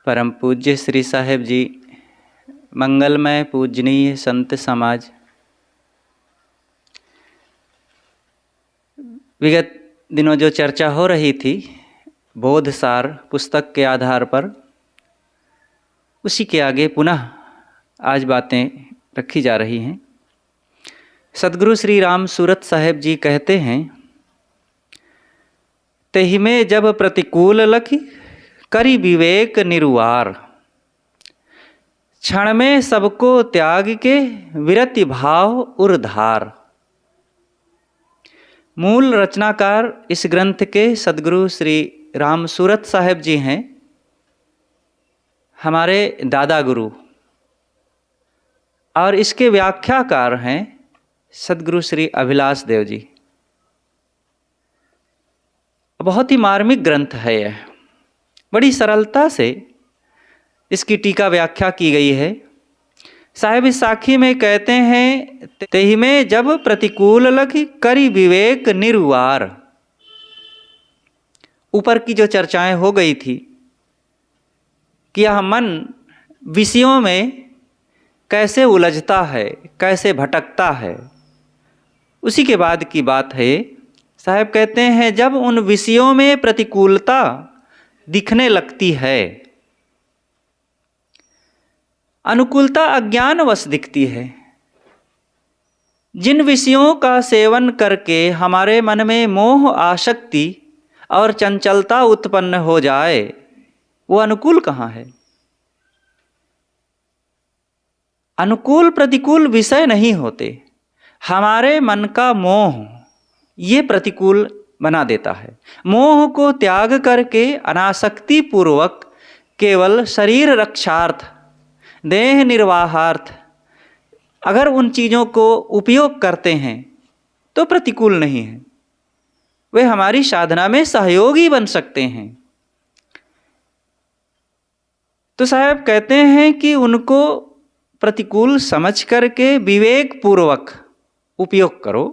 परम पूज्य श्री साहेब जी, मंगलमय पूजनीय संत समाज, विगत दिनों जो चर्चा हो रही थी बोधसार पुस्तक के आधार पर, उसी के आगे पुनः आज बातें रखी जा रही हैं। सद्गुरु श्री राम सूरत साहेब जी कहते हैं, तेहि में जब प्रतिकूल लखी करी विवेक निरुवार, क्षण में सबको त्याग के विरति भाव उर्धार। मूल रचनाकार इस ग्रंथ के सद्गुरु श्री राम सूरत साहेब जी हैं, हमारे दादा गुरु, और इसके व्याख्याकार हैं सद्गुरु श्री अभिलाष देव जी। बहुत ही मार्मिक ग्रंथ है यह, बड़ी सरलता से इसकी टीका व्याख्या की गई है। साहेब इस साखी में कहते हैं, तेहि में जब प्रतिकूल लखी करी विवेक निरुवार। ऊपर की जो चर्चाएं हो गई थी कि यह मन विषयों में कैसे उलझता है, कैसे भटकता है, उसी के बाद की बात है। साहब कहते हैं, जब उन विषयों में प्रतिकूलता दिखने लगती है, अनुकूलता अज्ञानवश दिखती है। जिन विषयों का सेवन करके हमारे मन में मोह, आसक्ति और चंचलता उत्पन्न हो जाए, वो अनुकूल कहाँ है? अनुकूल प्रतिकूल विषय नहीं होते, हमारे मन का मोह ये प्रतिकूल बना देता है। मोह को त्याग करके अनासक्ति पूर्वक केवल शरीर रक्षार्थ, देह निर्वाहार्थ अगर उन चीज़ों को उपयोग करते हैं तो प्रतिकूल नहीं है, वे हमारी साधना में सहयोगी बन सकते हैं। तो साहब कहते हैं कि उनको प्रतिकूल समझ करके विवेक पूर्वक उपयोग करो।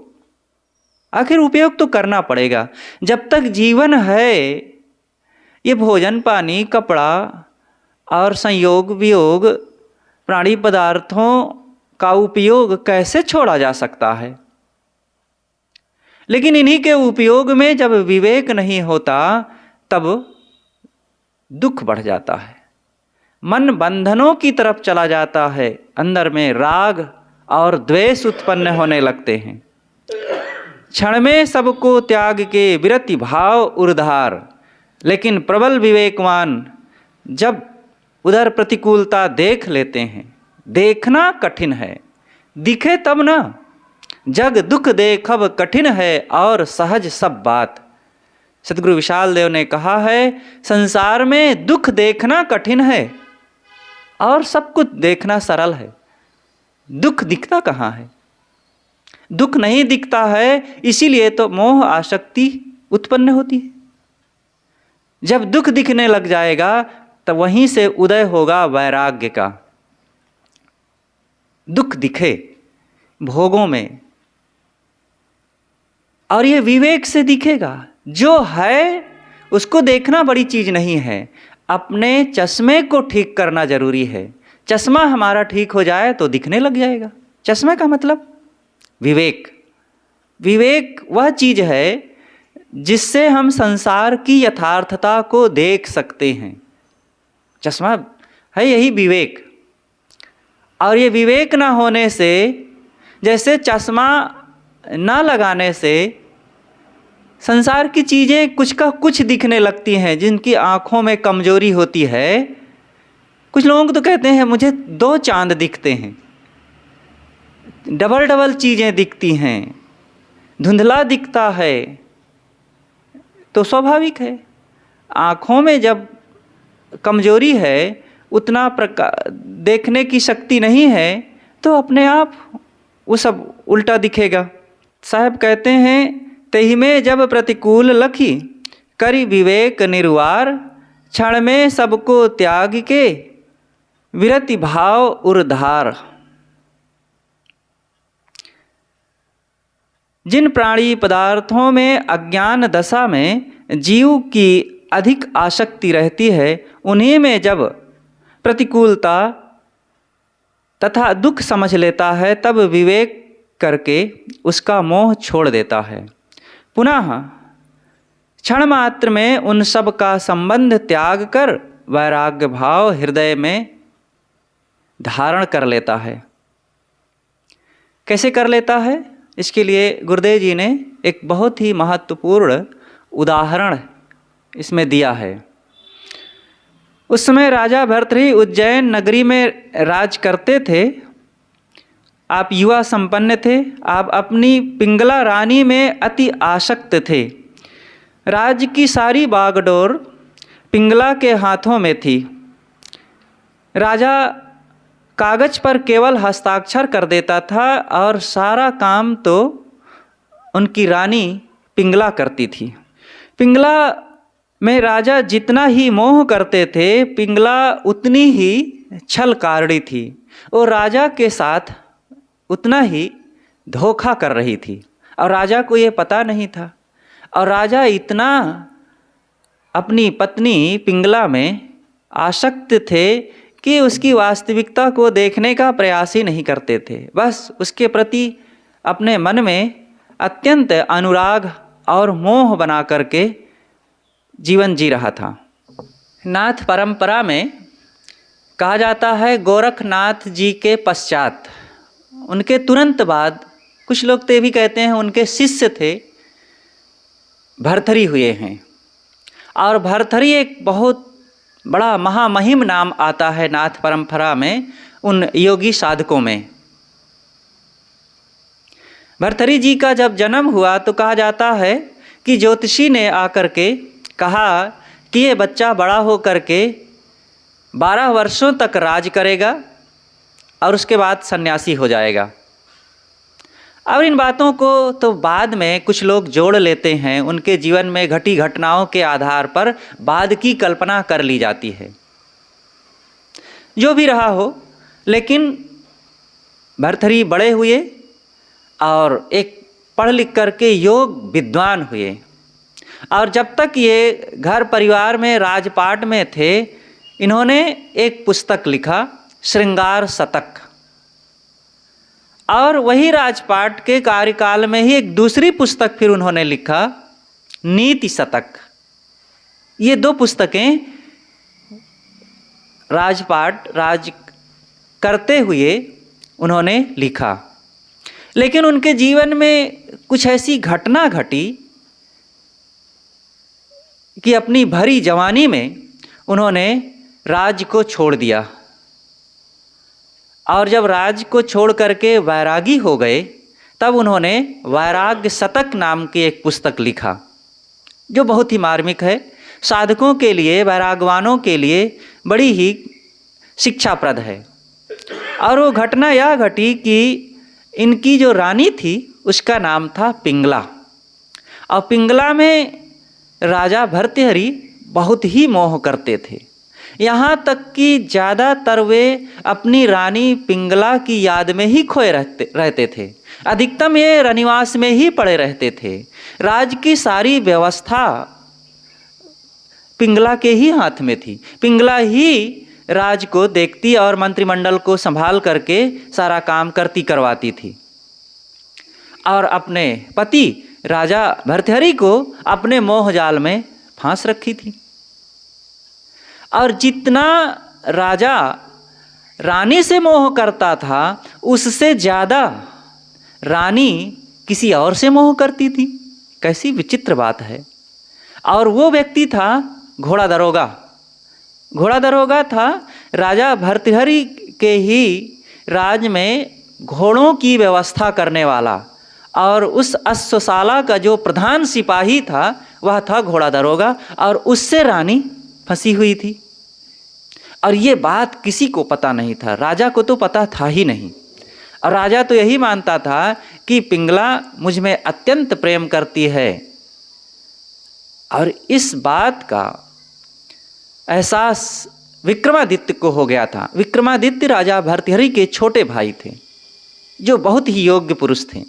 आखिर उपयोग तो करना पड़ेगा, जब तक जीवन है ये भोजन पानी कपड़ा और संयोग वियोग प्राणी पदार्थों का उपयोग कैसे छोड़ा जा सकता है? लेकिन इन्हीं के उपयोग में जब विवेक नहीं होता तब दुख बढ़ जाता है, मन बंधनों की तरफ चला जाता है, अंदर में राग और द्वेष उत्पन्न होने लगते हैं। क्षण में सबको त्याग के विरति भाव उर्धार। लेकिन प्रबल विवेकवान जब उधर प्रतिकूलता देख लेते हैं, देखना कठिन है, दिखे तब ना, जग दुख देखब कठिन है और सहज सब बात। सद्गुरु विशाल देव ने कहा है, संसार में दुख देखना कठिन है और सब कुछ देखना सरल है। दुख दिखता कहाँ है? दुख नहीं दिखता है, इसीलिए तो मोह आसक्ति उत्पन्न होती है। जब दुख दिखने लग जाएगा तब वहीं से उदय होगा वैराग्य का। दुख दिखे भोगों में, और ये विवेक से दिखेगा। जो है उसको देखना बड़ी चीज नहीं है, अपने चश्मे को ठीक करना जरूरी है। चश्मा हमारा ठीक हो जाए तो दिखने लग जाएगा। चश्मे का मतलब विवेक। विवेक वह चीज है जिससे हम संसार की यथार्थता को देख सकते हैं। चश्मा है यही विवेक। और ये विवेक ना होने से, जैसे चश्मा ना लगाने से संसार की चीज़ें कुछ का कुछ दिखने लगती हैं, जिनकी आँखों में कमजोरी होती है। कुछ लोग तो कहते हैं मुझे दो चांद दिखते हैं, डबल डबल चीज़ें दिखती हैं, धुंधला दिखता है। तो स्वाभाविक है, आँखों में जब कमजोरी है, उतना प्रकार देखने की शक्ति नहीं है, तो अपने आप वो सब उल्टा दिखेगा। साहब कहते हैं, तेहि में जब प्रतिकूल लखी करी विवेक निरुवार, क्षण में सबको त्याग के विरति भाव उर्धार। जिन प्राणी पदार्थों में अज्ञान दशा में जीव की अधिक आसक्ति रहती है, उन्हीं में जब प्रतिकूलता तथा दुख समझ लेता है, तब विवेक करके उसका मोह छोड़ देता है। पुनः क्षण मात्र में उन सब का संबंध त्याग कर वैराग्य भाव हृदय में धारण कर लेता है। कैसे कर लेता है? इसके लिए गुरुदेव जी ने एक बहुत ही महत्वपूर्ण उदाहरण इसमें दिया है। उस समय राजा भर्तृहरि उज्जैन नगरी में राज करते थे। आप युवा संपन्न थे। आप अपनी पिंगला रानी में अति आसक्त थे। राज्य की सारी बागडोर पिंगला के हाथों में थी। राजा कागज पर केवल हस्ताक्षर कर देता था और सारा काम तो उनकी रानी पिंगला करती थी। पिंगला में राजा जितना ही मोह करते थे, पिंगला उतनी ही छलकारणी थी। और राजा के साथ उतना ही धोखा कर रही थी और राजा को ये पता नहीं था। और राजा इतना अपनी पत्नी पिंगला में आसक्त थे कि उसकी वास्तविकता को देखने का प्रयास ही नहीं करते थे। बस उसके प्रति अपने मन में अत्यंत अनुराग और मोह बना करके जीवन जी रहा था। नाथ परंपरा में कहा जाता है, गोरखनाथ जी के पश्चात, उनके तुरंत बाद, कुछ लोग तो ये भी कहते हैं उनके शिष्य थे, भर्तृहरि हुए हैं। और भर्तृहरि एक बहुत बड़ा महामहिम नाम आता है नाथ परंपरा में, उन योगी साधकों में। भर्तृहरि जी का जब जन्म हुआ तो कहा जाता है कि ज्योतिषी ने आकर के कहा कि ये बच्चा बड़ा हो करके 12 वर्षों तक राज करेगा और उसके बाद सन्यासी हो जाएगा। और इन बातों को तो बाद में कुछ लोग जोड़ लेते हैं, उनके जीवन में घटी घटनाओं के आधार पर बाद की कल्पना कर ली जाती है। जो भी रहा हो, लेकिन भर्तृहरि बड़े हुए और एक पढ़ लिख करके योग विद्वान हुए। और जब तक ये घर परिवार में राजपाट में थे, इन्होंने एक पुस्तक लिखा, श्रृंगार शतक। और वही राजपाट के कार्यकाल में ही एक दूसरी पुस्तक फिर उन्होंने लिखा, नीति शतक। ये 2 पुस्तकें राज करते हुए उन्होंने लिखा। लेकिन उनके जीवन में कुछ ऐसी घटना घटी कि अपनी भरी जवानी में उन्होंने राज को छोड़ दिया। और जब राज को छोड़ करके वैरागी हो गए, तब उन्होंने वैराग्य शतक नाम की एक पुस्तक लिखा, जो बहुत ही मार्मिक है। साधकों के लिए, वैरागवानों के लिए बड़ी ही शिक्षाप्रद है। और वो घटना यह घटी कि इनकी जो रानी थी उसका नाम था पिंगला। और पिंगला में राजा भर्तृहरि बहुत ही मोह करते थे। यहाँ तक कि ज़्यादातर वे अपनी रानी पिंगला की याद में ही खोए रहते थे। अधिकतम ये रनिवास में ही पड़े रहते थे। राज की सारी व्यवस्था पिंगला के ही हाथ में थी। पिंगला ही राज को देखती और मंत्रिमंडल को संभाल करके सारा काम करवाती थी। और अपने पति राजा भर्तृहरि को अपने मोह जाल में फांस रखी थी। और जितना राजा रानी से मोह करता था, उससे ज़्यादा रानी किसी और से मोह करती थी। कैसी विचित्र बात है। और वो व्यक्ति था घोड़ा दरोगा। घोड़ा दरोगा था राजा भर्तृहरि के ही राज में घोड़ों की व्यवस्था करने वाला। और उस अश्वशाला का जो प्रधान सिपाही था वह था घोड़ा दरोगा, और उससे रानी फंसी हुई थी। और ये बात किसी को पता नहीं था, राजा को तो पता था ही नहीं। और राजा तो यही मानता था कि पिंगला मुझ में अत्यंत प्रेम करती है। और इस बात का एहसास विक्रमादित्य को हो गया था। विक्रमादित्य राजा भर्तृहरि के छोटे भाई थे, जो बहुत ही योग्य पुरुष थे।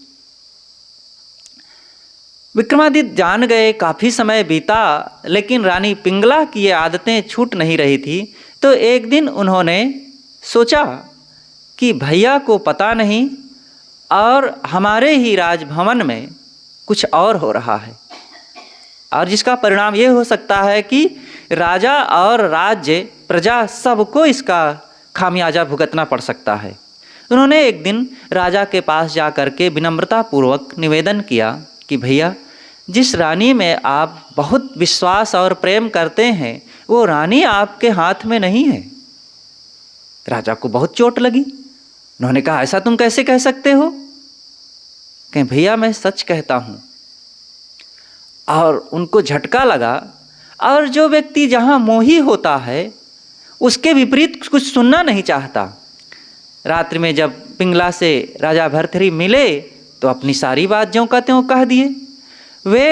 विक्रमादित्य जान गए, काफ़ी समय बीता, लेकिन रानी पिंगला की ये आदतें छूट नहीं रही थी। तो एक दिन उन्होंने सोचा कि भैया को पता नहीं और हमारे ही राजभवन में कुछ और हो रहा है, और जिसका परिणाम ये हो सकता है कि राजा और राज्य प्रजा सबको इसका खामियाजा भुगतना पड़ सकता है। उन्होंने एक दिन राजा के पास जा कर के विनम्रतापूर्वक निवेदन किया कि भैया, जिस रानी में आप बहुत विश्वास और प्रेम करते हैं वो रानी आपके हाथ में नहीं है। राजा को बहुत चोट लगी। उन्होंने कहा, ऐसा तुम कैसे कह सकते हो? कहें, भैया मैं सच कहता हूँ। और उनको झटका लगा। और जो व्यक्ति जहाँ मोही होता है उसके विपरीत कुछ सुनना नहीं चाहता। रात्रि में जब पिंगला से राजा भर्तृहरि मिले तो अपनी सारी बात ज्यों का त्यों कह दिए। वे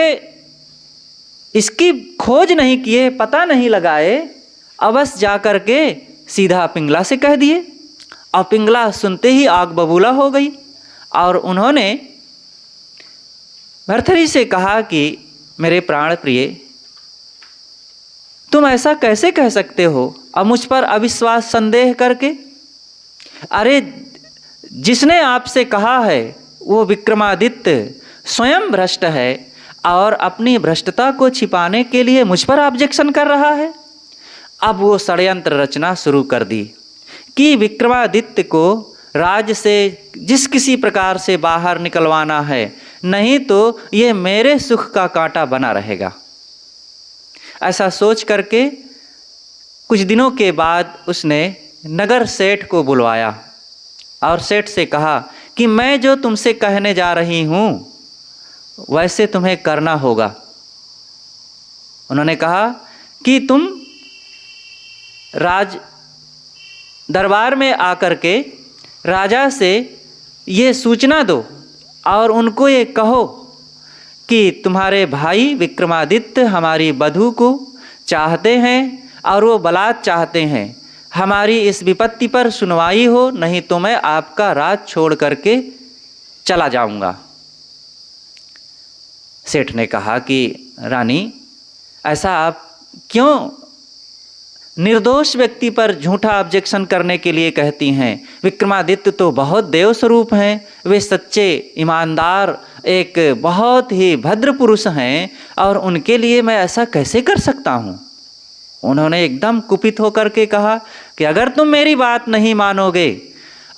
इसकी खोज नहीं किए, पता नहीं लगाए, अवश्य जा कर के सीधा पिंगला से कह दिए। और पिंगला सुनते ही आग बबूला हो गई और उन्होंने भर्तृहरि से कहा कि मेरे प्राण प्रिय, तुम ऐसा कैसे कह सकते हो और मुझ पर अविश्वास संदेह करके? अरे जिसने आपसे कहा है वो विक्रमादित्य स्वयं भ्रष्ट है और अपनी भ्रष्टता को छिपाने के लिए मुझ पर ऑब्जेक्शन कर रहा है। अब वो षड्यंत्र रचना शुरू कर दी कि विक्रमादित्य को राज्य से जिस किसी प्रकार से बाहर निकलवाना है, नहीं तो ये मेरे सुख का कांटा बना रहेगा। ऐसा सोच करके कुछ दिनों के बाद उसने नगर सेठ को बुलवाया और सेठ से कहा कि मैं जो तुमसे कहने जा रही हूँ वैसे तुम्हें करना होगा। उन्होंने कहा कि तुम राज दरबार में आकर के राजा से ये सूचना दो और उनको ये कहो कि तुम्हारे भाई विक्रमादित्य हमारी वधू को चाहते हैं और वो बलात् चाहते हैं। हमारी इस विपत्ति पर सुनवाई हो, नहीं तो मैं आपका राज छोड़ करके चला जाऊंगा। सेठ ने कहा कि रानी, ऐसा आप क्यों निर्दोष व्यक्ति पर झूठा ऑब्जेक्शन करने के लिए कहती हैं? विक्रमादित्य तो बहुत देव स्वरूप हैं, वे सच्चे ईमानदार एक बहुत ही भद्र पुरुष हैं और उनके लिए मैं ऐसा कैसे कर सकता हूँ। उन्होंने एकदम कुपित होकर के कहा कि अगर तुम मेरी बात नहीं मानोगे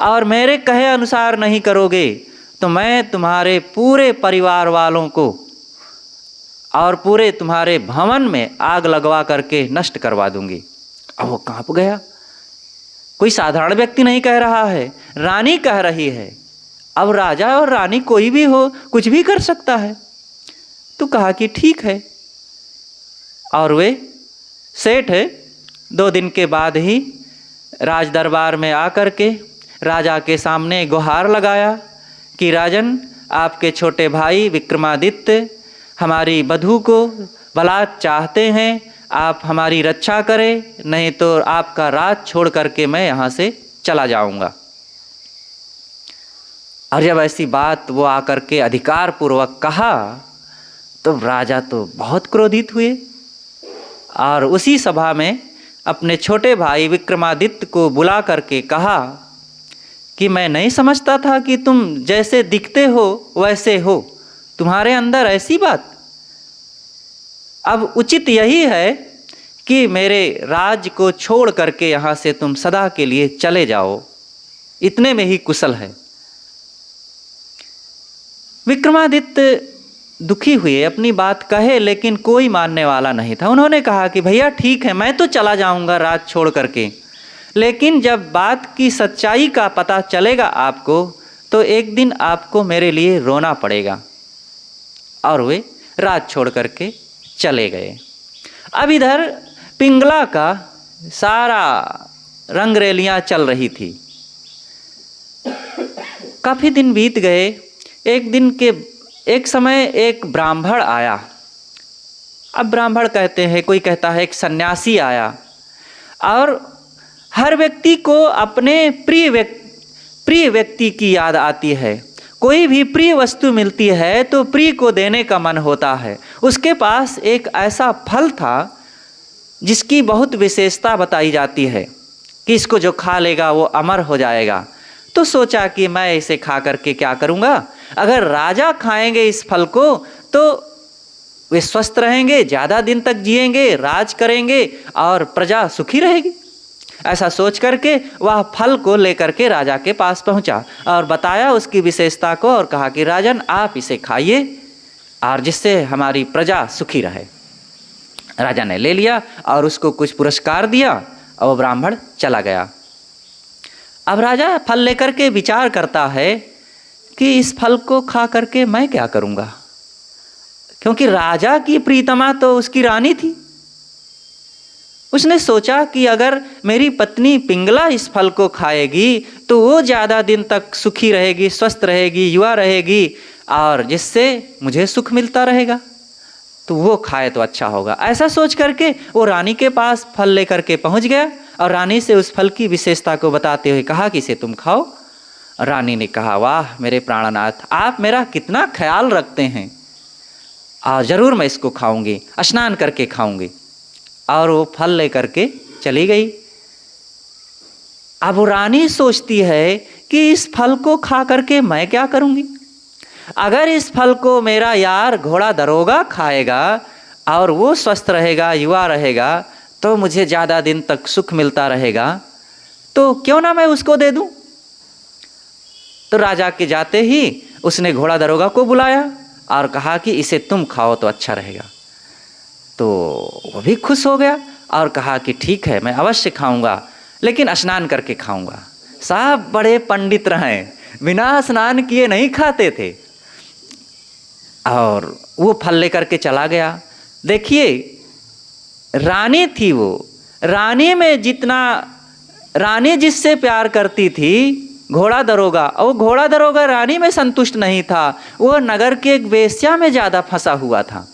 और मेरे कहे अनुसार नहीं करोगे तो मैं तुम्हारे पूरे परिवार वालों को और पूरे तुम्हारे भवन में आग लगवा करके नष्ट करवा दूंगी। अब वो कांप गया। कोई साधारण व्यक्ति नहीं कह रहा है, रानी कह रही है। अब राजा और रानी कोई भी हो, कुछ भी कर सकता है। तो कहा कि ठीक है। और वे सेठ 2 दिन के बाद ही राज दरबार में आकर के राजा के सामने गुहार लगाया कि राजन, आपके छोटे भाई विक्रमादित्य हमारी वधू को बलात् चाहते हैं, आप हमारी रक्षा करें, नहीं तो आपका राज छोड़ करके मैं यहाँ से चला जाऊँगा। और जब ऐसी बात वो आकर के अधिकार पूर्वक कहा तो राजा तो बहुत क्रोधित हुए और उसी सभा में अपने छोटे भाई विक्रमादित्य को बुला करके कहा कि मैं नहीं समझता था कि तुम जैसे दिखते हो वैसे हो, तुम्हारे अंदर ऐसी बात। अब उचित यही है कि मेरे राज्य को छोड़ करके यहाँ से तुम सदा के लिए चले जाओ, इतने में ही कुशल है। विक्रमादित्य दुखी हुए, अपनी बात कहे, लेकिन कोई मानने वाला नहीं था। उन्होंने कहा कि भैया ठीक है, मैं तो चला जाऊंगा राज छोड़ करके, लेकिन जब बात की सच्चाई का पता चलेगा आपको तो एक दिन आपको मेरे लिए रोना पड़ेगा। और वे राज छोड़ करके चले गए। अब इधर पिंगला का सारा रंगरेलियां चल रही थी। काफ़ी दिन बीत गए। एक समय एक ब्राह्मण आया। अब ब्राह्मण कहते हैं, कोई कहता है एक सन्यासी आया, और हर व्यक्ति को अपने प्रिय व्यक्ति की याद आती है। कोई भी प्रिय वस्तु मिलती है तो प्रिय को देने का मन होता है। उसके पास एक ऐसा फल था जिसकी बहुत विशेषता बताई जाती है कि इसको जो खा लेगा वो अमर हो जाएगा। तो सोचा कि मैं इसे खा करके क्या करूँगा, अगर राजा खाएंगे इस फल को तो वे स्वस्थ रहेंगे, ज़्यादा दिन तक जिएंगे, राज करेंगे और प्रजा सुखी रहेगी। ऐसा सोच करके वह फल को लेकर के राजा के पास पहुंचा और बताया उसकी विशेषता को और कहा कि राजन आप इसे खाइए और जिससे हमारी प्रजा सुखी रहे। राजा ने ले लिया और उसको कुछ पुरस्कार दिया और वो ब्राह्मण चला गया। अब राजा फल लेकर के विचार करता है कि इस फल को खा करके मैं क्या करूँगा, क्योंकि राजा की प्रीतमा तो उसकी रानी थी। उसने सोचा कि अगर मेरी पत्नी पिंगला इस फल को खाएगी तो वो ज़्यादा दिन तक सुखी रहेगी, स्वस्थ रहेगी, युवा रहेगी और जिससे मुझे सुख मिलता रहेगा, तो वो खाए तो अच्छा होगा। ऐसा सोच करके वो रानी के पास फल लेकर के पहुंच गया और रानी से उस फल की विशेषता को बताते हुए कहा कि इसे तुम खाओ। रानी ने कहा वाह मेरे प्राणनाथ, आप मेरा कितना ख्याल रखते हैं और ज़रूर मैं इसको खाऊंगी, स्नान करके खाऊंगी। और वो फल लेकर के चली गई। अब रानी सोचती है कि इस फल को खा करके मैं क्या करूंगी, अगर इस फल को मेरा यार घोड़ा दरोगा खाएगा और वो स्वस्थ रहेगा, युवा रहेगा, तो मुझे ज़्यादा दिन तक सुख मिलता रहेगा, तो क्यों ना मैं उसको दे दूं। तो राजा के जाते ही उसने घोड़ा दरोगा को बुलाया और कहा कि इसे तुम खाओ तो अच्छा रहेगा। तो वो भी खुश हो गया और कहा कि ठीक है मैं अवश्य खाऊंगा, लेकिन स्नान करके खाऊंगा। साहब बड़े पंडित रहे, बिना स्नान किए नहीं खाते थे। और वो फल लेकर के चला गया। देखिए रानी थी वो, रानी में जितना रानी जिससे प्यार करती थी घोड़ा दरोगा, और घोड़ा दरोगा रानी में संतुष्ट नहीं था, वो नगर के एक वेश्या में ज़्यादा फंसा हुआ था।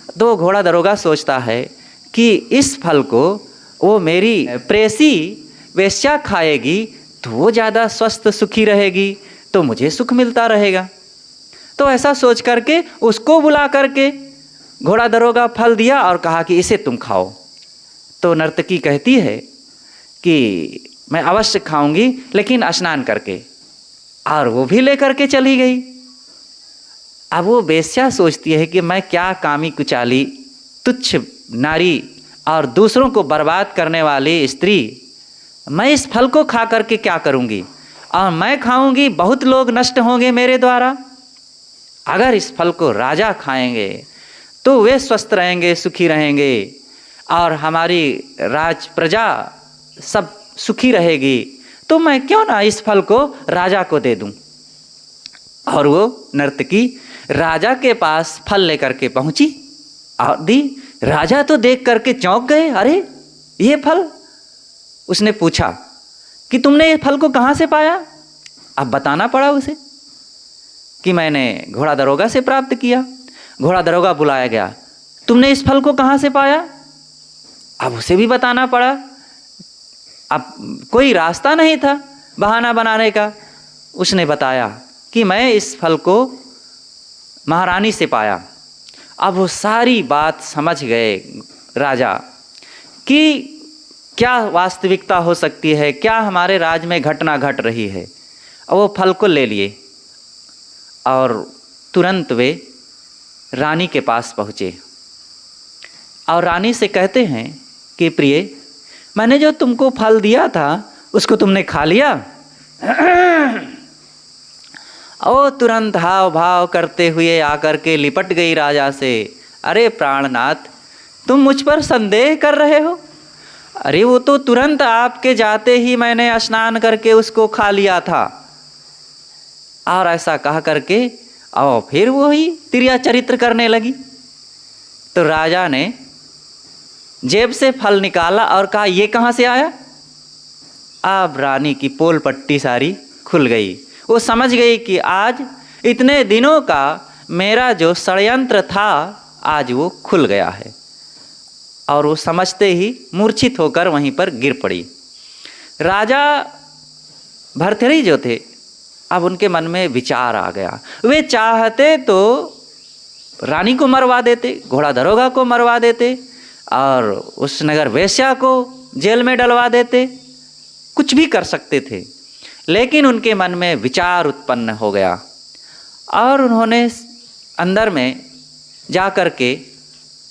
तो घोड़ा दरोगा सोचता है कि इस फल को वो मेरी प्रेसी वेश्या खाएगी तो वो ज़्यादा स्वस्थ सुखी रहेगी, तो मुझे सुख मिलता रहेगा। तो ऐसा सोच करके उसको बुला करके घोड़ा दरोगा फल दिया और कहा कि इसे तुम खाओ। तो नर्तकी कहती है कि मैं अवश्य खाऊंगी, लेकिन स्नान करके, और वो भी लेकर के चली गई। अब वो वेश्या सोचती है कि मैं क्या कामी कुचाली तुच्छ नारी और दूसरों को बर्बाद करने वाली स्त्री, मैं इस फल को खा करके क्या करूंगी, और मैं खाऊंगी बहुत लोग नष्ट होंगे मेरे द्वारा। अगर इस फल को राजा खाएंगे तो वे स्वस्थ रहेंगे, सुखी रहेंगे और हमारी राज प्रजा सब सुखी रहेगी, तो मैं क्यों ना इस फल को राजा को दे दूं। और वो नर्तकी राजा के पास फल लेकर के पहुंची और दी। राजा तो देख करके चौंक गए, अरे ये फल। उसने पूछा कि तुमने ये फल को कहाँ से पाया। अब बताना पड़ा उसे कि मैंने घोड़ा दरोगा से प्राप्त किया। घोड़ा दरोगा बुलाया गया, तुमने इस फल को कहाँ से पाया। अब उसे भी बताना पड़ा। अब कोई रास्ता नहीं था बहाना बनाने का। उसने बताया कि मैं इस फल को महारानी से पाया। अब वो सारी बात समझ गए राजा कि क्या वास्तविकता हो सकती है, क्या हमारे राज में घटना घट रही है। और वो फल को ले लिए और तुरंत वे रानी के पास पहुँचे और रानी से कहते हैं कि प्रिय, मैंने जो तुमको फल दिया था उसको तुमने खा लिया। ओ तुरंत हाव भाव करते हुए आकर के लिपट गई राजा से। अरे प्राणनाथ, तुम मुझ पर संदेह कर रहे हो। अरे वो तो तुरंत आपके जाते ही मैंने स्नान करके उसको खा लिया था। और ऐसा कह करके और फिर वही तिर्या चरित्र करने लगी। तो राजा ने जेब से फल निकाला और कहा ये कहाँ से आया। अब रानी की पोल पट्टी सारी खुल गई। वो समझ गई कि आज इतने दिनों का मेरा जो षड्यंत्र था आज वो खुल गया है। और वो समझते ही मूर्छित होकर वहीं पर गिर पड़ी। राजा भर्तृहरि जो थे अब उनके मन में विचार आ गया, वे चाहते तो रानी को मरवा देते, घोड़ा दरोगा को मरवा देते और उस नगर वेश्या को जेल में डलवा देते, कुछ भी कर सकते थे। लेकिन उनके मन में विचार उत्पन्न हो गया और उन्होंने अंदर में जा कर के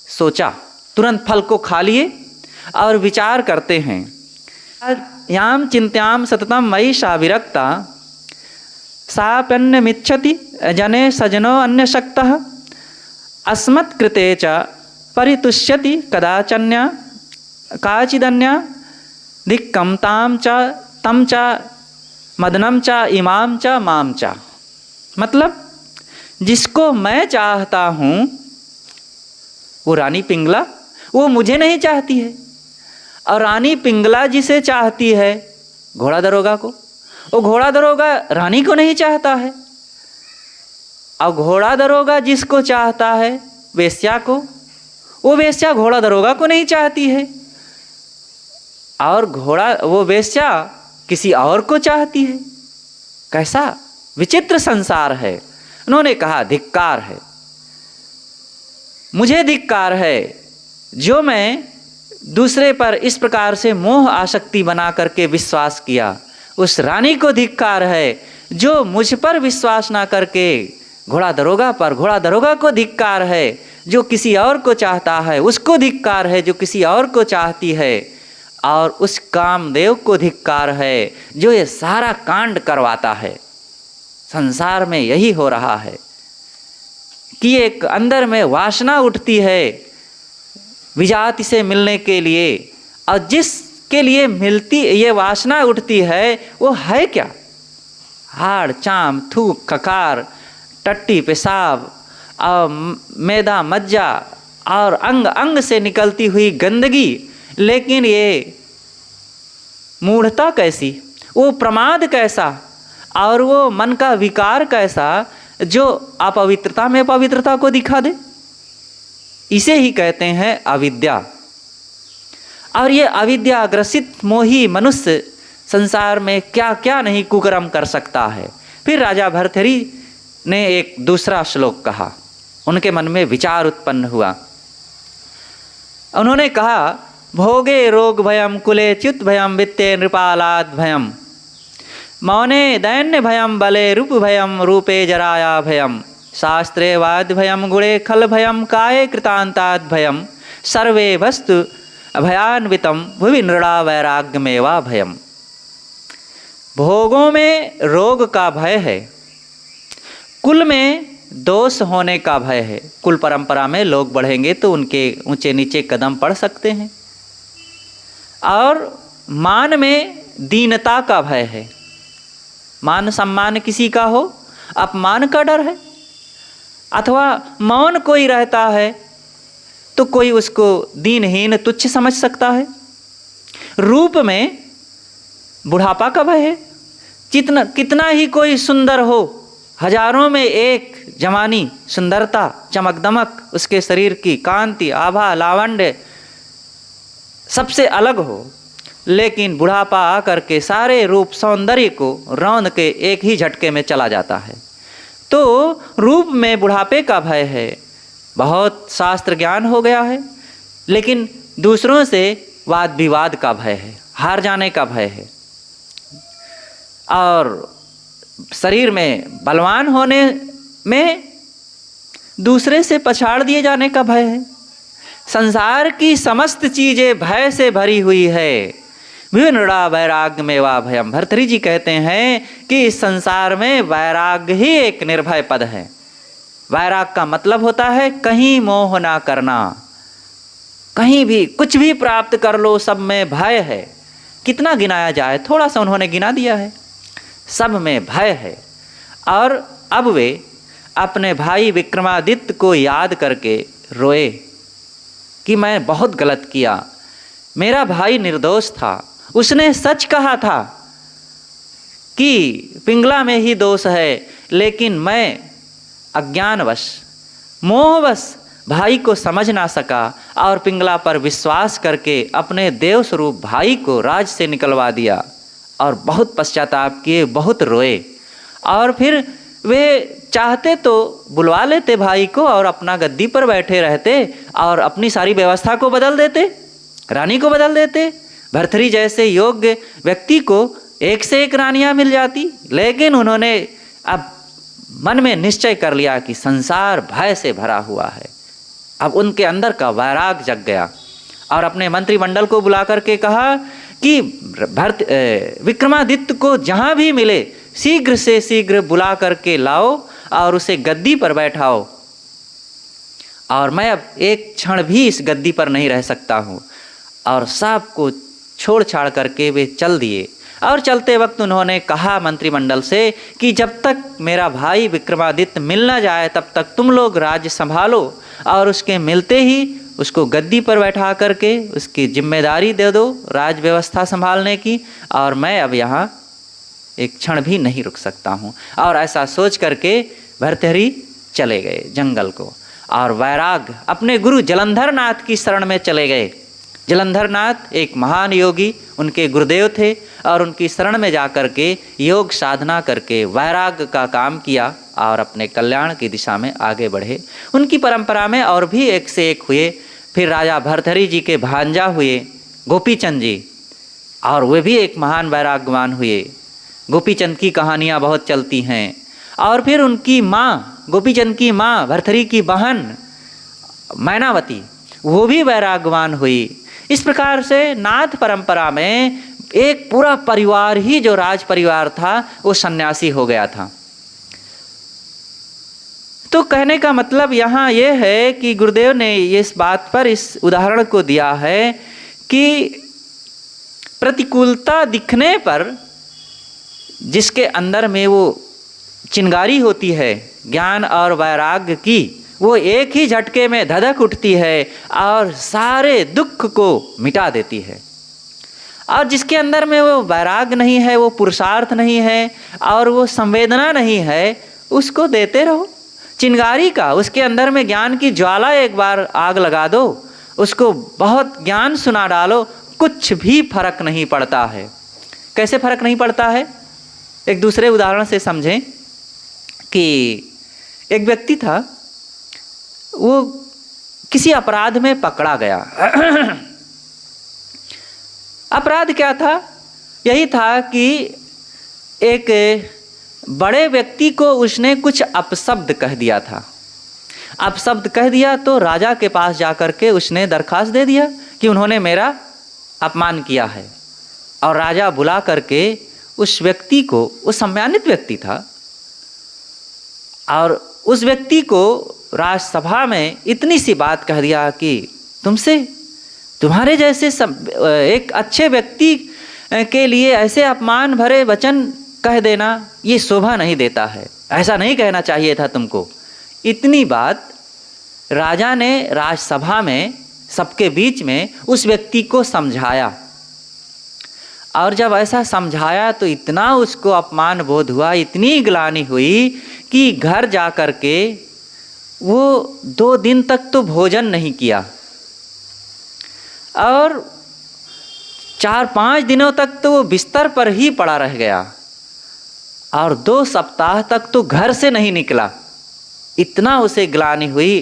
सोचा, तुरंत फल को खा लिए और विचार करते हैं, याम चिंत्याम सततम मयि सा विरक्ता साप्यन्नमिच्छति जने सजनो अन्य शक्तः अस्मत्कृते च परितुष्यति कदाचन्या काचिदन्या धिक्कम ताम च तम च मदनम च इमाम च माम च। मतलब जिसको मैं चाहता हूँ वो रानी पिंगला, वो मुझे नहीं चाहती है, और रानी पिंगला जिसे चाहती है घोड़ा दरोगा को, वो घोड़ा दरोगा रानी को नहीं चाहता है, और घोड़ा दरोगा जिसको चाहता है वेश्या को, वो वेश्या घोड़ा दरोगा को नहीं चाहती है, और वो वेश्या किसी और को चाहती है। कैसा विचित्र संसार है। उन्होंने कहा धिक्कार है, मुझे धिक्कार है जो मैं दूसरे पर इस प्रकार से मोह आसक्ति बना करके विश्वास किया। उस रानी को धिक्कार है जो मुझ पर विश्वास ना करके घोड़ा दरोगा पर, घोड़ा दरोगा को धिक्कार है जो किसी और को चाहता है, उसको धिक्कार है जो किसी और को चाहती है, और उस कामदेव को धिक्कार है जो ये सारा कांड करवाता है। संसार में यही हो रहा है कि एक अंदर में वासना उठती है विजाति से मिलने के लिए, और जिसके लिए मिलती ये वासना उठती है वो है क्या? हाड़ चाम थूक खकार टट्टी पेशाब और मैदा मज्जा और अंग अंग से निकलती हुई गंदगी। लेकिन ये मूढ़ता कैसी, वो प्रमाद कैसा, और वो मन का विकार कैसा जो अपवित्रता में पवित्रता को दिखा दे। इसे ही कहते हैं अविद्या। और ये अविद्या ग्रसित मोही मनुष्य संसार में क्या क्या नहीं कुकर्म कर सकता है। फिर राजा भर्तृहरि ने एक दूसरा श्लोक कहा, उनके मन में विचार उत्पन्न हुआ। उन्होंने कहा भोगे रोग भयम कुले च्युत भयम वित्ते नृपालाद भयम मौने दैन्य भयम बले रूप भयम रूपे जराया भयम शास्त्रे वाद भयम गुणे खल भयम काये कृतांताद भयम सर्वे वस्तु भयान्वितम भुवि नृणा वैराग्यमेवा भयम। भोगों में रोग का भय है, कुल में दोष होने का भय है। कुल परंपरा में लोग बढ़ेंगे तो उनके ऊंचे नीचे कदम पड़ सकते हैं, और मान में दीनता का भय है। मान सम्मान किसी का हो, अपमान का डर है, अथवा मौन कोई रहता है तो कोई उसको दीनहीन तुच्छ समझ सकता है। रूप में बुढ़ापा का भय है, कितना ही कोई सुंदर हो, हजारों में एक जवानी सुंदरता चमक दमक उसके शरीर की कांति आभा लावण्य सबसे अलग हो, लेकिन बुढ़ापा आकर के सारे रूप सौंदर्य को रौंद के एक ही झटके में चला जाता है। तो रूप में बुढ़ापे का भय है। बहुत शास्त्र ज्ञान हो गया है, लेकिन दूसरों से वाद विवाद का भय है, हार जाने का भय है, और शरीर में बलवान होने में दूसरे से पछाड़ दिए जाने का भय है। संसार की समस्त चीज़ें भय से भरी हुई है। विनृणा वैराग्य मेवा भयम। भर्तृहरि जी कहते हैं कि इस संसार में वैराग्य ही एक निर्भय पद है। वैराग का मतलब होता है कहीं मोह ना करना, कहीं भी कुछ भी प्राप्त कर लो सब में भय है। कितना गिनाया जाए, थोड़ा सा उन्होंने गिना दिया है। सब में भय है। और अब वे अपने भाई विक्रमादित्य को याद करके रोए कि मैं बहुत गलत किया, मेरा भाई निर्दोष था, उसने सच कहा था कि पिंगला में ही दोष है, लेकिन मैं अज्ञानवश मोहवश भाई को समझ ना सका और पिंगला पर विश्वास करके अपने देव स्वरूप भाई को राज से निकलवा दिया और बहुत पश्चाताप किए, बहुत रोए। और फिर वे चाहते तो बुलवा लेते भाई को और अपना गद्दी पर बैठे रहते और अपनी सारी व्यवस्था को बदल देते, रानी को बदल देते। भर्तृहरि जैसे योग्य व्यक्ति को एक से एक रानियां मिल जाती, लेकिन उन्होंने अब मन में निश्चय कर लिया कि संसार भय से भरा हुआ है। अब उनके अंदर का वैराग जग गया और अपने मंत्रिमंडल को बुला करके कहा कि विक्रमादित्य को जहाँ भी मिले शीघ्र से शीघ्र बुला करके लाओ और उसे गद्दी पर बैठाओ, और मैं अब एक क्षण भी इस गद्दी पर नहीं रह सकता हूँ। और सबको छोड़ छाड़ करके वे चल दिए। और चलते वक्त उन्होंने कहा मंत्रिमंडल से कि जब तक मेरा भाई विक्रमादित्य मिल ना जाए तब तक तुम लोग राज्य संभालो, और उसके मिलते ही उसको गद्दी पर बैठा करके उसकी जिम्मेदारी दे दो राज व्यवस्था संभालने की, और मैं अब यहाँ एक क्षण भी नहीं रुक सकता हूँ। और ऐसा सोच करके भर्तृहरि चले गए जंगल को, और वैराग अपने गुरु जलंधर नाथ की शरण में चले गए। जलंधर नाथ एक महान योगी उनके गुरुदेव थे, और उनकी शरण में जा कर के योग साधना करके वैराग का काम किया और अपने कल्याण की दिशा में आगे बढ़े। उनकी परंपरा में और भी एक से एक हुए। फिर राजा भर्तृहरि जी के भांजा हुए गोपीचंद जी, और वे भी एक महान वैराग्यवान हुए। गोपीचंद की कहानियाँ बहुत चलती हैं। और फिर उनकी माँ, गोपीचंद की माँ भर्तृहरि की बहन मैनावती, वो भी वैराग्यवान हुई। इस प्रकार से नाथ परंपरा में एक पूरा परिवार ही जो राज परिवार था वो सन्यासी हो गया था। तो कहने का मतलब यहाँ ये है कि गुरुदेव ने इस बात पर इस उदाहरण को दिया है कि प्रतिकूलता दिखने पर जिसके अंदर में वो चिंगारी होती है ज्ञान और वैराग्य की, वो एक ही झटके में धधक उठती है और सारे दुख को मिटा देती है। और जिसके अंदर में वो वैराग्य नहीं है, वो पुरुषार्थ नहीं है और वो संवेदना नहीं है, उसको देते रहो चिंगारी का। उसके अंदर में ज्ञान की ज्वाला एक बार आग लगा दो, उसको बहुत ज्ञान सुना डालो, कुछ भी फर्क नहीं पड़ता है। कैसे फर्क नहीं पड़ता है? एक दूसरे उदाहरण से समझें कि एक व्यक्ति था, वो किसी अपराध में पकड़ा गया। अपराध क्या था? यही था कि एक बड़े व्यक्ति को उसने कुछ अपशब्द कह दिया था। अपशब्द कह दिया तो राजा के पास जाकर के उसने दरखास्त दे दिया कि उन्होंने मेरा अपमान किया है। और राजा बुला करके उस व्यक्ति को, वो सम्मानित व्यक्ति था, और उस व्यक्ति को राजसभा में इतनी सी बात कह दिया कि तुमसे, तुम्हारे जैसे एक अच्छे व्यक्ति के लिए ऐसे अपमान भरे वचन कह देना ये शोभा नहीं देता है, ऐसा नहीं कहना चाहिए था तुमको। इतनी बात राजा ने राजसभा में सबके बीच में उस व्यक्ति को समझाया, और जब ऐसा समझाया तो इतना उसको अपमान बोध हुआ, इतनी ग्लानि हुई कि घर जा कर के वो 2 दिन तक तो भोजन नहीं किया, और 4-5 दिनों तक तो वो बिस्तर पर ही पड़ा रह गया, और 2 सप्ताह तक तो घर से नहीं निकला। इतना उसे ग्लानि हुई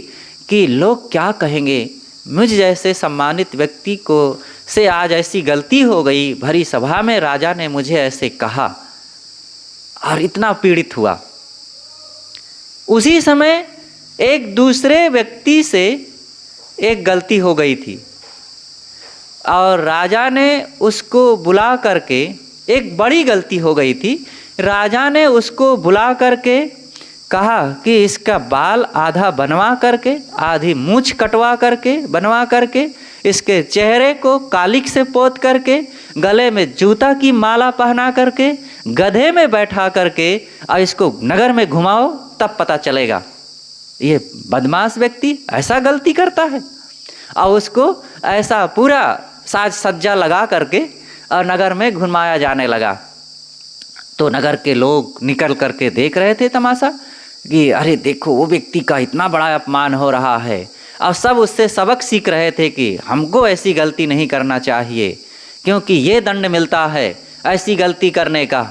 कि लोग क्या कहेंगे, मुझ जैसे सम्मानित व्यक्ति को से आज ऐसी गलती हो गई, भरी सभा में राजा ने मुझे ऐसे कहा, और इतना पीड़ित हुआ। उसी समय एक दूसरे व्यक्ति से एक गलती हो गई थी, और राजा ने उसको बुला करके, एक बड़ी गलती हो गई थी, राजा ने उसको बुला करके कहा कि इसका बाल आधा बनवा करके, आधी मूंछ कटवा करके बनवा करके, इसके चेहरे को कालिक से पोत करके, गले में जूता की माला पहना करके, गधे में बैठा करके और इसको नगर में घुमाओ, तब पता चलेगा ये बदमाश व्यक्ति ऐसा गलती करता है। और उसको ऐसा पूरा साज सज्जा लगा करके और नगर में घुमाया जाने लगा। तो नगर के लोग निकल करके देख रहे थे तमाशा कि अरे देखो, वो व्यक्ति का इतना बड़ा अपमान हो रहा है। और सब उससे सबक सीख रहे थे कि हमको ऐसी गलती नहीं करना चाहिए, क्योंकि ये दंड मिलता है ऐसी गलती करने का।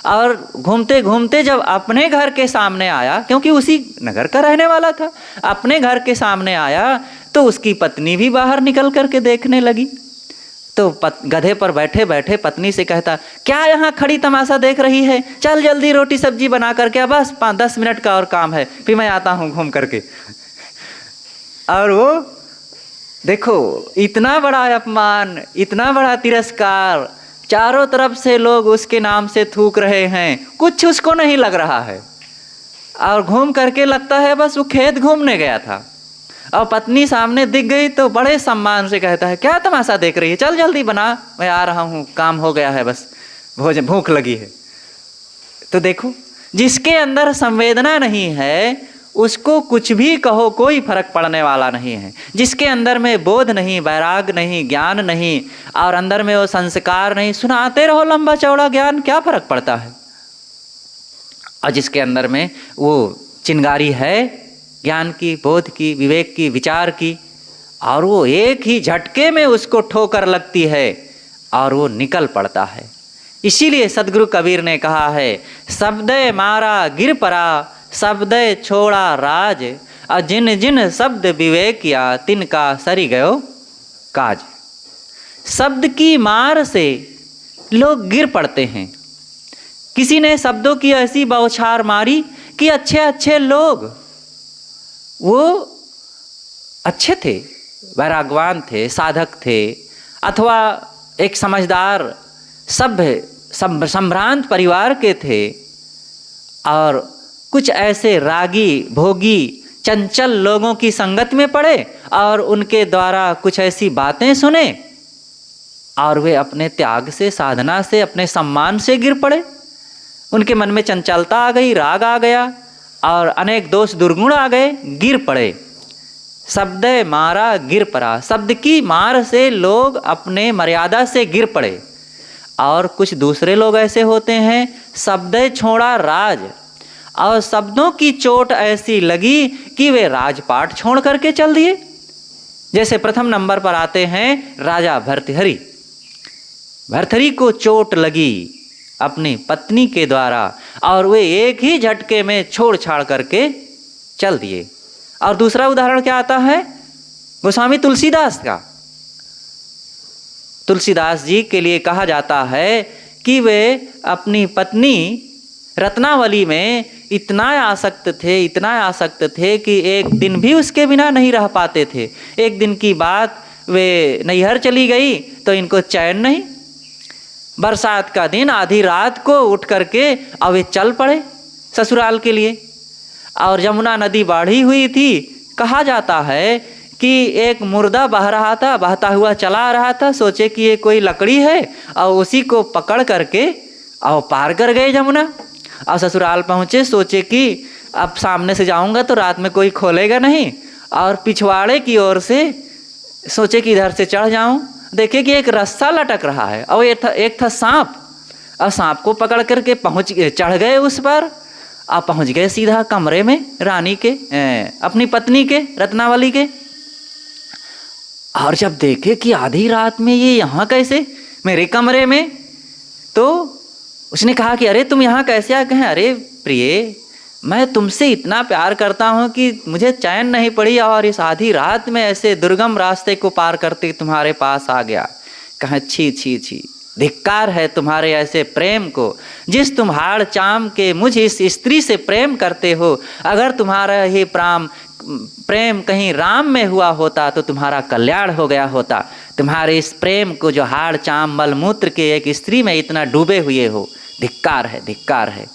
और घूमते घूमते जब अपने घर के सामने आया, क्योंकि उसी नगर का रहने वाला था, अपने घर के सामने आया तो उसकी पत्नी भी बाहर निकल करके देखने लगी। तो गधे पर बैठे बैठे पत्नी से कहता, क्या यहाँ खड़ी तमाशा देख रही है, चल जल्दी रोटी सब्जी बना करके, अब बस 5-10 मिनट का और काम है, फिर मैं आता हूँ घूम करके। और वो देखो, इतना बड़ा अपमान, इतना बड़ा तिरस्कार, चारों तरफ से लोग उसके नाम से थूक रहे हैं, कुछ उसको नहीं लग रहा है। और घूम करके लगता है बस वो खेत घूमने गया था। और पत्नी सामने दिख गई तो बड़े सम्मान से कहता है, क्या तमाशा देख रही है, चल जल्दी बना, मैं आ रहा हूँ, काम हो गया है, बस भोजन भूख लगी है। तो देखो, जिसके अंदर संवेदना नहीं है उसको कुछ भी कहो कोई फर्क पड़ने वाला नहीं है। जिसके अंदर में बोध नहीं, वैराग नहीं, ज्ञान नहीं, और अंदर में वो संस्कार नहीं, सुनाते रहो लंबा चौड़ा ज्ञान, क्या फर्क पड़ता है। और जिसके अंदर में वो चिंगारी है ज्ञान की, बोध की, विवेक की, विचार की, और वो एक ही झटके में उसको ठोकर लगती है और वो निकल पड़ता है। इसीलिए सदगुरु कबीर ने कहा है, शब्दे मारा गिर परा, शब्दे छोड़ा राज, और जिन जिन शब्द विवेक किया तिनका सरी गयो काज। शब्द की मार से लोग गिर पड़ते हैं। किसी ने शब्दों की ऐसी बौछार मारी कि अच्छे अच्छे लोग, वो अच्छे थे, वैरागवान थे, साधक थे, अथवा एक समझदार सभ्य संभ्रांत परिवार के थे, और कुछ ऐसे रागी भोगी चंचल लोगों की संगत में पड़े और उनके द्वारा कुछ ऐसी बातें सुने और वे अपने त्याग से, साधना से, अपने सम्मान से गिर पड़े। उनके मन में चंचलता आ गई, राग आ गया और अनेक दोष दुर्गुण आ गए, गिर पड़े। शब्द मारा गिर पड़ा, शब्द की मार से लोग अपने मर्यादा से गिर पड़े। और कुछ दूसरे लोग ऐसे होते हैं, शब्द छोड़ा राज, और शब्दों की चोट ऐसी लगी कि वे राजपाट छोड़ करके चल दिए। जैसे प्रथम नंबर पर आते हैं राजा भर्तृहरि। भर्तृहरि को चोट लगी अपनी पत्नी के द्वारा और वे एक ही झटके में छोड़ छाड़ करके चल दिए। और दूसरा उदाहरण क्या आता है, गोस्वामी तुलसीदास का। तुलसीदास जी के लिए कहा जाता है कि वे अपनी पत्नी रत्नावली में इतना आसक्त थे, इतना आसक्त थे कि एक दिन भी उसके बिना नहीं रह पाते थे। एक दिन की बात, वे नैहर चली गई तो इनको चैन नहीं। बरसात का दिन, आधी रात को उठ करके और वे चल पड़े ससुराल के लिए। और यमुना नदी बाढ़ी हुई थी। कहा जाता है कि एक मुर्दा बह रहा था, बहता हुआ चला रहा था, सोचे कि ये कोई लकड़ी है और उसी को पकड़ करके और पार कर गए यमुना। और ससुराल पहुँचे, सोचे कि अब सामने से जाऊंगा तो रात में कोई खोलेगा नहीं, और पिछवाड़े की ओर से सोचे कि इधर से चढ़ जाऊं। देखे कि एक रस्सा लटक रहा है और एक था सांप, और सांप को पकड़ करके चढ़ गए उस पर और पहुंच गए सीधा कमरे में रानी के, अपनी पत्नी के, रत्नावली के। और जब देखे कि आधी रात में ये यहाँ कैसे मेरे कमरे में, तो उसने कहा कि अरे तुम यहाँ कैसे आ गए? अरे प्रिय, मैं तुमसे इतना प्यार करता हूँ कि मुझे चैन नहीं पड़ी और इस आधी रात में ऐसे दुर्गम रास्ते को पार करते तुम्हारे पास आ गया। कहा छी छी छी, धिक्कार है तुम्हारे ऐसे प्रेम को। जिस तुम हाड़ चाम के मुझ इस स्त्री से प्रेम करते हो, अगर तुम्हारा ही प्रेम कहीं राम में हुआ होता तो तुम्हारा कल्याण हो गया होता। तुम्हारे इस प्रेम को जो हाड़ चाम मलमूत्र के एक स्त्री में इतना डूबे हुए हो, धिक्कार है, धिक्कार है।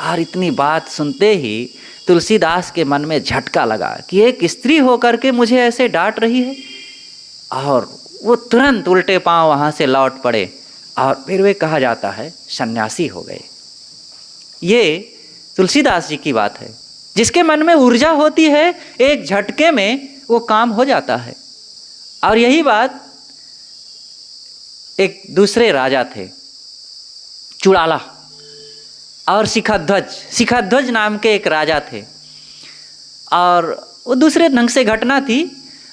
और इतनी बात सुनते ही तुलसीदास के मन में झटका लगा कि एक स्त्री होकर के मुझे ऐसे डांट रही है। और वो तुरंत उल्टे पांव वहाँ से लौट पड़े और फिर वे कहा जाता है सन्यासी हो गए। ये तुलसीदास जी की बात है। जिसके मन में ऊर्जा होती है, एक झटके में वो काम हो जाता है। और यही बात एक दूसरे राजा थे, चुड़ाला और शिखध्वज नाम के एक राजा थे। और वो दूसरे ढंग से घटना थी।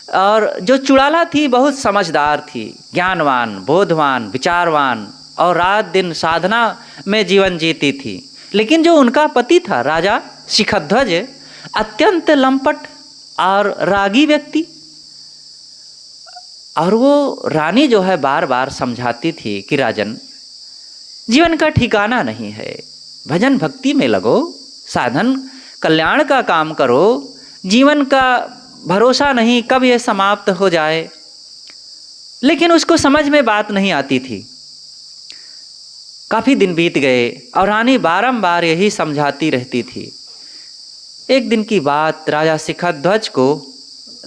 और जो चुड़ाला थी बहुत समझदार थी, ज्ञानवान, बोधवान, विचारवान, और रात दिन साधना में जीवन जीती थी। लेकिन जो उनका पति था राजा शिखध्वज, अत्यंत लंपट और रागी व्यक्ति, और वो रानी जो है बार बार समझाती थी कि राजन, जीवन का ठिकाना नहीं है, भजन भक्ति में लगो, साधन कल्याण का काम करो, जीवन का भरोसा नहीं कब ये समाप्त हो जाए। लेकिन उसको समझ में बात नहीं आती थी। काफ़ी दिन बीत गए और रानी बारंबार यही समझाती रहती थी। एक दिन की बात, राजा शिखध्वज को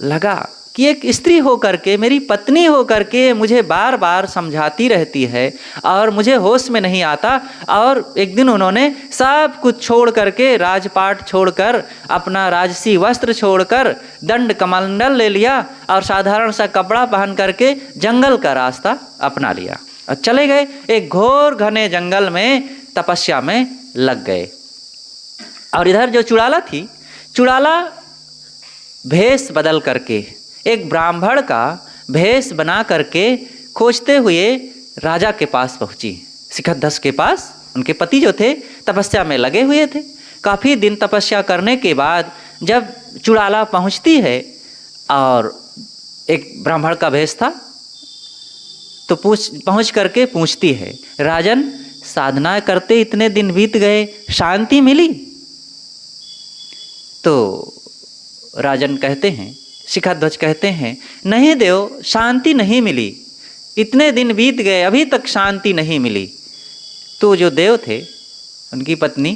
लगा कि एक स्त्री होकर के, मेरी पत्नी होकर के मुझे बार बार समझाती रहती है और मुझे होश में नहीं आता। और एक दिन उन्होंने सब कुछ छोड़ करके, राजपाट छोड़कर, अपना राजसी वस्त्र छोड़कर, दंड कमंडल ले लिया और साधारण सा कपड़ा पहन करके जंगल का रास्ता अपना लिया और चले गए। एक घोर घने जंगल में तपस्या में लग गए। और इधर जो चुड़ाला थी, चुड़ाला भेष बदल करके, एक ब्राह्मण का भेष बना करके खोजते हुए राजा के पास पहुंची, शिखध्वज के पास। उनके पति जो थे तपस्या में लगे हुए थे। काफ़ी दिन तपस्या करने के बाद जब चुड़ाला पहुंचती है और एक ब्राह्मण का भेष था, तो पहुंच करके पूछती है, राजन, साधना करते इतने दिन बीत गए, शांति मिली? तो राजन कहते हैं, शिखध्वज कहते हैं, नहीं देव, शांति नहीं मिली, इतने दिन बीत गए, अभी तक शांति नहीं मिली। तो जो देव थे, उनकी पत्नी,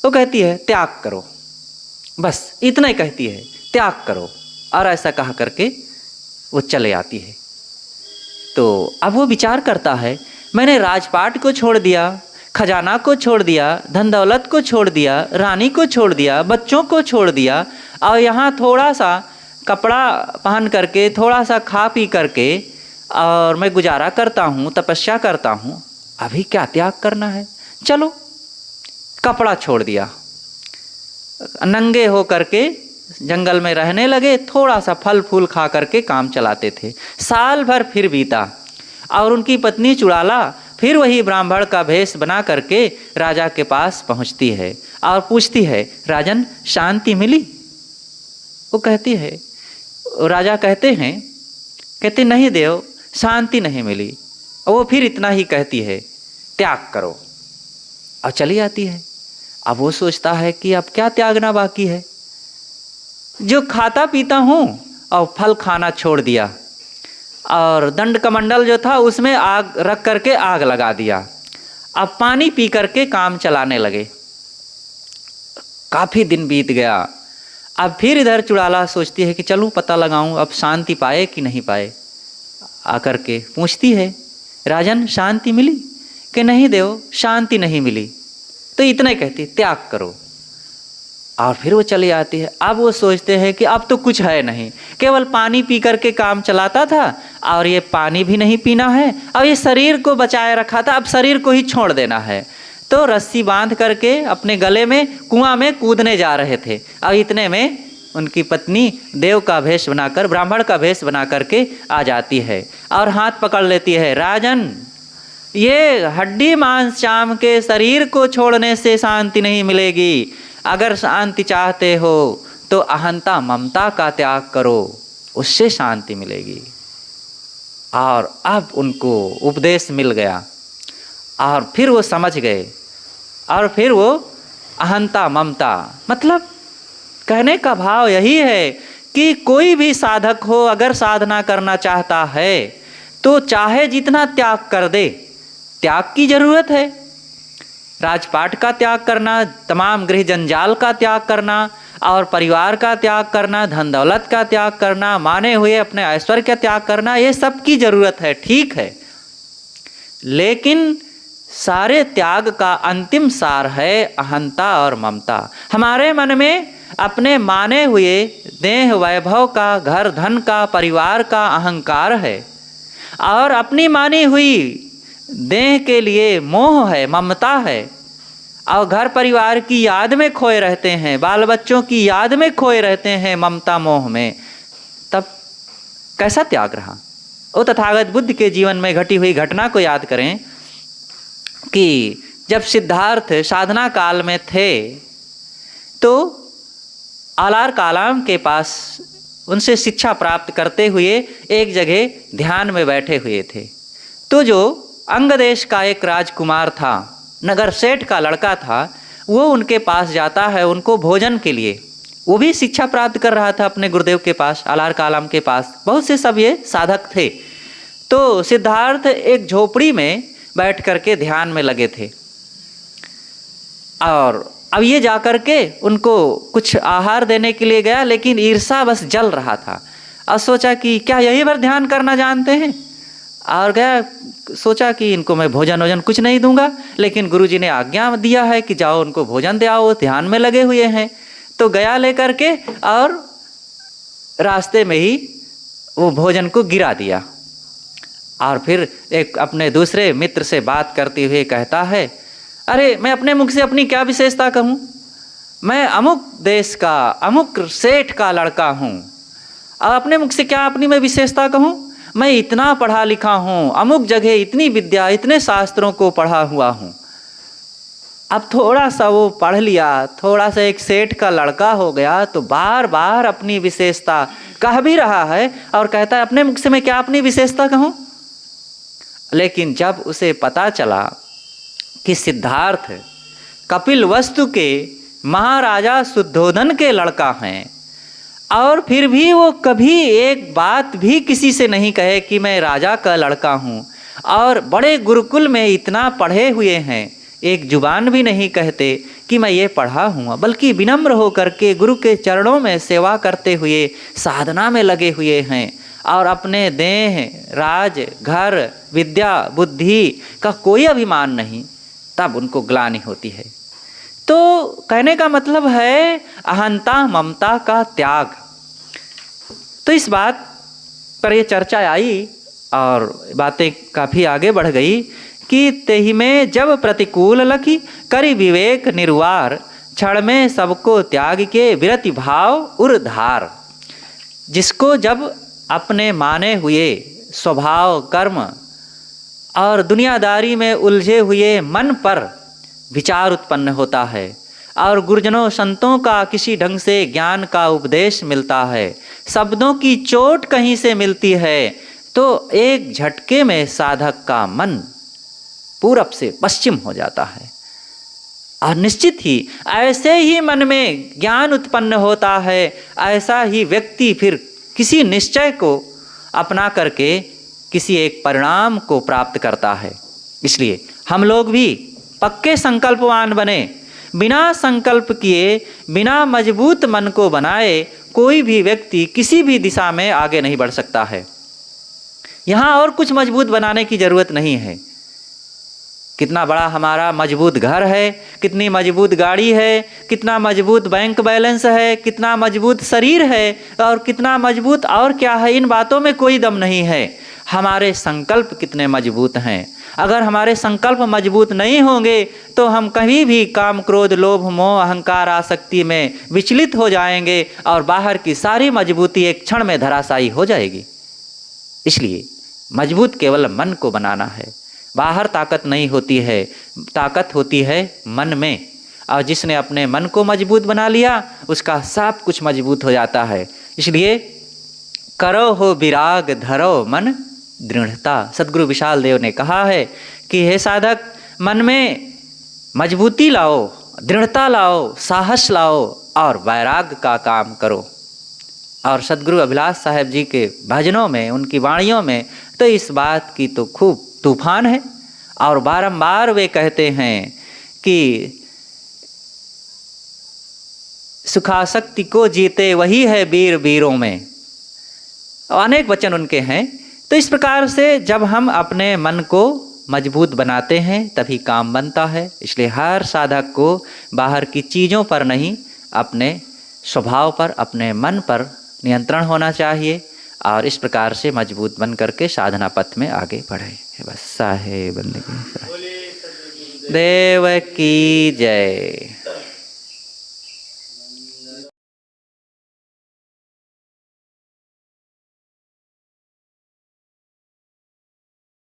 वो कहती है त्याग करो, बस इतना ही कहती है, त्याग करो। और ऐसा कहा करके वो चले आती है। तो अब वो विचार करता है, मैंने राजपाट को छोड़ दिया, खजाना को छोड़ दिया, धन दौलत को छोड़ दिया, रानी को छोड़ दिया, बच्चों को छोड़ दिया, और यहाँ थोड़ा सा कपड़ा पहन करके, थोड़ा सा खा पी करके और मैं गुजारा करता हूँ, तपस्या करता हूँ, अभी क्या त्याग करना है? चलो, कपड़ा छोड़ दिया, नंगे हो करके जंगल में रहने लगे, थोड़ा सा फल फूल खा करके काम चलाते थे। साल भर फिर बीता और उनकी पत्नी चुड़ाला फिर वही ब्राह्मण का भेष बना करके राजा के पास पहुँचती है और पूछती है, राजन, शांति मिली? वो कहती है, राजा कहते नहीं देव, शांति नहीं मिली। और वो फिर इतना ही कहती है, त्याग करो, और चली आती है। अब वो सोचता है कि अब क्या त्यागना बाकी है? जो खाता पीता हूँ और फल खाना छोड़ दिया, और दंड कमंडल जो था उसमें आग रख करके आग लगा दिया। अब पानी पी करके काम चलाने लगे। काफ़ी दिन बीत गया। अब फिर इधर चुड़ाला सोचती है कि चलूँ पता लगाऊं अब शांति पाए कि नहीं पाए। आकर के पूछती है, राजन, शांति मिली? कि नहीं देव, शांति नहीं मिली। तो इतना ही कहती, त्याग करो। और फिर वो चली आती है। अब वो सोचते हैं कि अब तो कुछ है नहीं, केवल पानी पी करके काम चलाता था और ये पानी भी नहीं पीना है, अब ये शरीर को बचाए रखा था, अब शरीर को ही छोड़ देना है। तो रस्सी बांध करके अपने गले में कुआं में कूदने जा रहे थे। अब इतने में उनकी पत्नी देव का भेष बनाकर, ब्राह्मण का भेष बना करके आ जाती है और हाथ पकड़ लेती है, राजन, ये हड्डी मांस चाम के शरीर को छोड़ने से शांति नहीं मिलेगी। अगर शांति चाहते हो तो अहंता ममता का त्याग करो, उससे शांति मिलेगी। और अब उनको उपदेश मिल गया और फिर वो समझ गए। और फिर वो अहंता ममता, मतलब कहने का भाव यही है कि कोई भी साधक हो, अगर साधना करना चाहता है तो चाहे जितना त्याग कर दे, त्याग की जरूरत है। राजपाट का त्याग करना, तमाम गृह जंजाल का त्याग करना और परिवार का त्याग करना, धन दौलत का त्याग करना, माने हुए अपने ऐश्वर्य का त्याग करना, ये सब की जरूरत है, ठीक है। लेकिन सारे त्याग का अंतिम सार है अहंता और ममता। हमारे मन में अपने माने हुए देह वैभव का, घर धन का, परिवार का अहंकार है और अपनी मानी हुई देह के लिए मोह है, ममता है, और घर परिवार की याद में खोए रहते हैं, बाल बच्चों की याद में खोए रहते हैं ममता मोह में, तब कैसा त्याग रहा? वो तथागत बुद्ध के जीवन में घटी हुई घटना को याद करें कि जब सिद्धार्थ साधना काल में थे तो आलार कालाम के पास उनसे शिक्षा प्राप्त करते हुए एक जगह ध्यान में बैठे हुए थे। तो जो अंग देश का एक राजकुमार था, नगर सेठ का लड़का था, वो उनके पास जाता है उनको भोजन के लिए। वो भी शिक्षा प्राप्त कर रहा था अपने गुरुदेव के पास, आलार कालाम के पास। बहुत से सब ये साधक थे। तो सिद्धार्थ एक झोपड़ी में बैठ करके ध्यान में लगे थे और अब ये जाकर के उनको कुछ आहार देने के लिए गया, लेकिन ईर्षा बस जल रहा था। और सोचा कि क्या यही भर ध्यान करना जानते हैं, और गया सोचा कि इनको मैं भोजन वोजन कुछ नहीं दूंगा, लेकिन गुरुजी ने आज्ञा दिया है कि जाओ उनको भोजन दे आओ, ध्यान में लगे हुए हैं। तो गया लेकर के और रास्ते में ही वो भोजन को गिरा दिया। और फिर एक अपने दूसरे मित्र से बात करते हुए कहता है, अरे मैं अपने मुख से अपनी क्या विशेषता कहूँ, मैं अमुक देश का अमुक सेठ का लड़का हूँ, और अपने मुख से क्या अपनी मैं विशेषता कहूँ, मैं इतना पढ़ा लिखा हूँ, अमुक जगह इतनी विद्या इतने शास्त्रों को पढ़ा हुआ हूँ। अब थोड़ा सा वो पढ़ लिया, थोड़ा सा एक सेठ का लड़का हो गया तो बार बार अपनी विशेषता कह भी रहा है और कहता है अपने मुख से मैं क्या अपनी विशेषता कहूँ। लेकिन जब उसे पता चला कि सिद्धार्थ कपिलवस्तु के महाराजा शुद्धोधन के लड़का हैं, और फिर भी वो कभी एक बात भी किसी से नहीं कहे कि मैं राजा का लड़का हूँ, और बड़े गुरुकुल में इतना पढ़े हुए हैं, एक जुबान भी नहीं कहते कि मैं ये पढ़ा हूँ, बल्कि विनम्र होकर के गुरु के चरणों में सेवा करते हुए साधना में लगे हुए हैं, और अपने देह राज घर विद्या बुद्धि का कोई अभिमान नहीं, तब उनको ग्लानि होती है। तो कहने का मतलब है अहंता ममता का त्याग। तो इस बात पर ये चर्चा आई और बातें काफ़ी आगे बढ़ गई कि तेहि में जब प्रतिकूल लखी करी विवेक निर्वार, क्षण में सबको त्याग के विरति भाव उर्धार। जिसको जब अपने माने हुए स्वभाव कर्म और दुनियादारी में उलझे हुए मन पर विचार उत्पन्न होता है और गुरुजनों संतों का किसी ढंग से ज्ञान का उपदेश मिलता है, शब्दों की चोट कहीं से मिलती है, तो एक झटके में साधक का मन पूरब से पश्चिम हो जाता है। और निश्चित ही ऐसे ही मन में ज्ञान उत्पन्न होता है, ऐसा ही व्यक्ति फिर किसी निश्चय को अपना करके किसी एक परिणाम को प्राप्त करता है। इसलिए हम लोग भी पक्के संकल्पवान बने, बिना संकल्प किए बिना मजबूत मन को बनाए कोई भी व्यक्ति किसी भी दिशा में आगे नहीं बढ़ सकता है। यहाँ और कुछ मजबूत बनाने की ज़रूरत नहीं है। कितना बड़ा हमारा मजबूत घर है, कितनी मजबूत गाड़ी है, कितना मजबूत बैंक बैलेंस है, कितना मजबूत शरीर है और कितना मजबूत और क्या है, इन बातों में कोई दम नहीं है। हमारे संकल्प कितने मजबूत हैं। अगर हमारे संकल्प मजबूत नहीं होंगे तो हम कभी भी काम क्रोध लोभ मोह अहंकार आसक्ति में विचलित हो जाएंगे और बाहर की सारी मजबूती एक क्षण में धराशायी हो जाएगी। इसलिए मजबूत केवल मन को बनाना है, बाहर ताकत नहीं होती है, ताकत होती है मन में। और जिसने अपने मन को मजबूत बना लिया उसका सब कुछ मजबूत हो जाता है। इसलिए करो हो विराग धरो मन दृढ़ता। सद्गुरु विशाल देव ने कहा है कि हे साधक मन में मजबूती लाओ, दृढ़ता लाओ, साहस लाओ और वैराग का काम करो। और सद्गुरु अभिलाष साहेब जी के भजनों में, उनकी वाणियों में तो इस बात की तो खूब तूफान है। और बारंबार वे कहते हैं कि सुखासक्ति को जीते वही है वीर वीरों में। अनेक वचन उनके हैं। तो इस प्रकार से जब हम अपने मन को मजबूत बनाते हैं तभी काम बनता है। इसलिए हर साधक को बाहर की चीज़ों पर नहीं, अपने स्वभाव पर, अपने मन पर नियंत्रण होना चाहिए और इस प्रकार से मजबूत बन करके साधना पथ में आगे बढ़े। बस साहेब बंदगी देव की जय।